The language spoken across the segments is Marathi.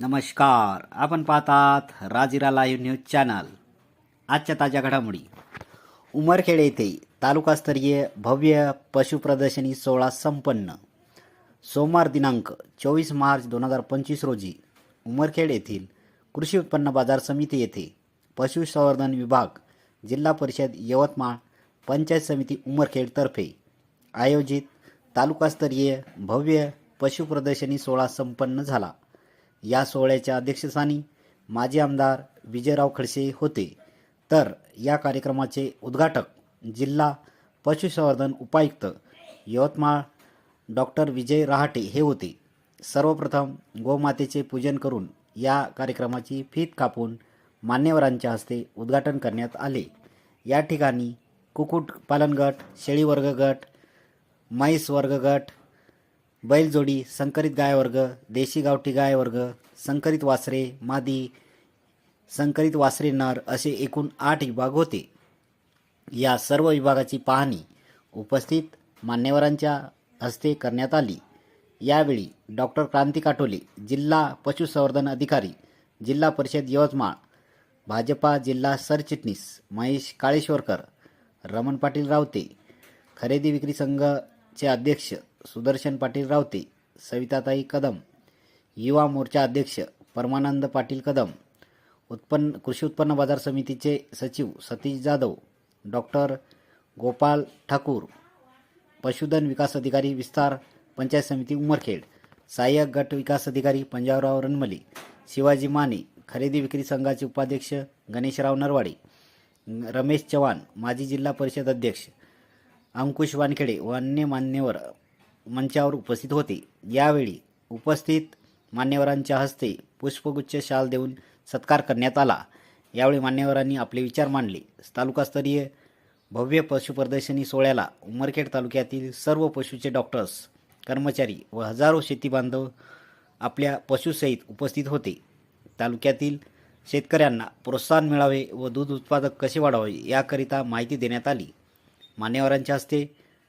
नमस्कार. आपण पाहतात राजिरा लाईव्ह न्यूज चॅनल. आजच्या ताज्या घडामोडी. उमरखेड येथे तालुकास्तरीय भव्य पशु प्रदर्शनी सोहळा संपन्न. सोमवार दिनांक 24 मार्च 2025 रोजी उमरखेड येथील कृषी उत्पन्न बाजार समिती येथे पशुसंवर्धन विभाग, जिल्हा परिषद यवतमाळ, पंचायत समिती उमरखेड तर्फे आयोजित तालुकास्तरीय भव्य पशु प्रदर्शनी सोहळा संपन्न झाला. या सोहळ्याच्या अध्यक्षस्थानी माजी आमदार विजयराव खडसे होते, तर या कार्यक्रमाचे उद्घाटक जिल्हा पशुसंवर्धन उपायुक्त यवतमाळ डॉक्टर विजय रहाटे हे होते. सर्वप्रथम गोमातेचे पूजन करून या कार्यक्रमाची फीत कापून मान्यवरांच्या हस्ते उद्घाटन करण्यात आले. या ठिकाणी कुक्कुटपालन गट, शेळी वर्ग गट, म्हैस वर्ग गट, बैलजोडी, संकरित गाय वर्ग, देशी गावठी गाय वर्ग, संकरित वासरे मादी, संकरित वासरे नर असे एकूण 8 विभाग होते. या सर्व विभागाची पाहणी उपस्थित मान्यवरांच्या हस्ते करण्यात आली. यावेळी डॉक्टर क्रांती काटोले, जिल्हा पशुसंवर्धन अधिकारी, जिल्हा परिषद यवतमाळ, भाजपा जिल्हा सरचिटणीस महेश काळेश्वरकर, रमण पाटील रावते, खरेदी विक्री संघाचे अध्यक्ष सुदर्शन पाटील रावते, सविताताई कदम, युवा मोर्चा अध्यक्ष परमानंद पाटील कदम, कृषी उत्पन्न बाजार समितीचे सचिव सतीश जाधव, डॉक्टर गोपाल ठाकूर, पशुधन विकास अधिकारी विस्तार पंचायत समिती उमरखेड, सहाय्यक गट विकास अधिकारी पंजाबराव रनमले, शिवाजी माने, खरेदी विक्री संघाचे उपाध्यक्ष गणेशराव नरवाडे, रमेश चव्हाण, माजी जिल्हा परिषद अध्यक्ष अंकुश वानखेडे व अन्य मान्यवर मंचावर उपस्थित होते. यावेळी उपस्थित मान्यवरांच्या हस्ते पुष्पगुच्छ शाल देऊन सत्कार करण्यात आला. यावेळी मान्यवरांनी आपले विचार मांडले. तालुकास्तरीय भव्य पशु प्रदर्शनी सोहळ्याला उमरखेड तालुक्यातील सर्व पशुचे डॉक्टर्स, कर्मचारी व हजारो शेती बांधव आपल्या पशुसहित उपस्थित होते. तालुक्यातील शेतकऱ्यांना प्रोत्साहन मिळावे व दूध उत्पादक कसे वाढावे याकरिता माहिती देण्यात आली. मान्यवरांच्या हस्ते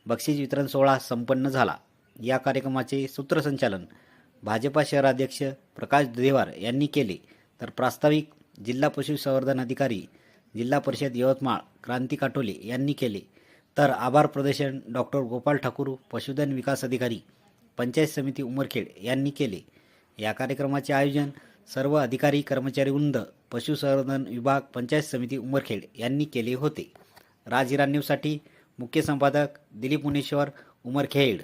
बक्षीस वितरण सोहळा संपन्न झाला. या कार्यक्रमाचे सूत्रसंचालन भाजपा शहराध्यक्ष प्रकाश देवार यांनी केले, तर प्रास्ताविक जिल्हा पशुसंवर्धन अधिकारी, जिल्हा परिषद यवतमाळ क्रांती काटोले यांनी केले, तर आभार प्रदर्शन डॉक्टर गोपाल ठाकूर, पशुधन विकास अधिकारी, पंचायत समिती उमरखेड यांनी केले. या कार्यक्रमाचे आयोजन सर्व अधिकारी कर्मचारी वृंद, पशुसंवर्धन विभाग, पंचायत समिती उमरखेड यांनी केले होते. राजिरा न्यूजसाठी मुख्य संपादक दिलीप मुनेश्वर, उमरखेड.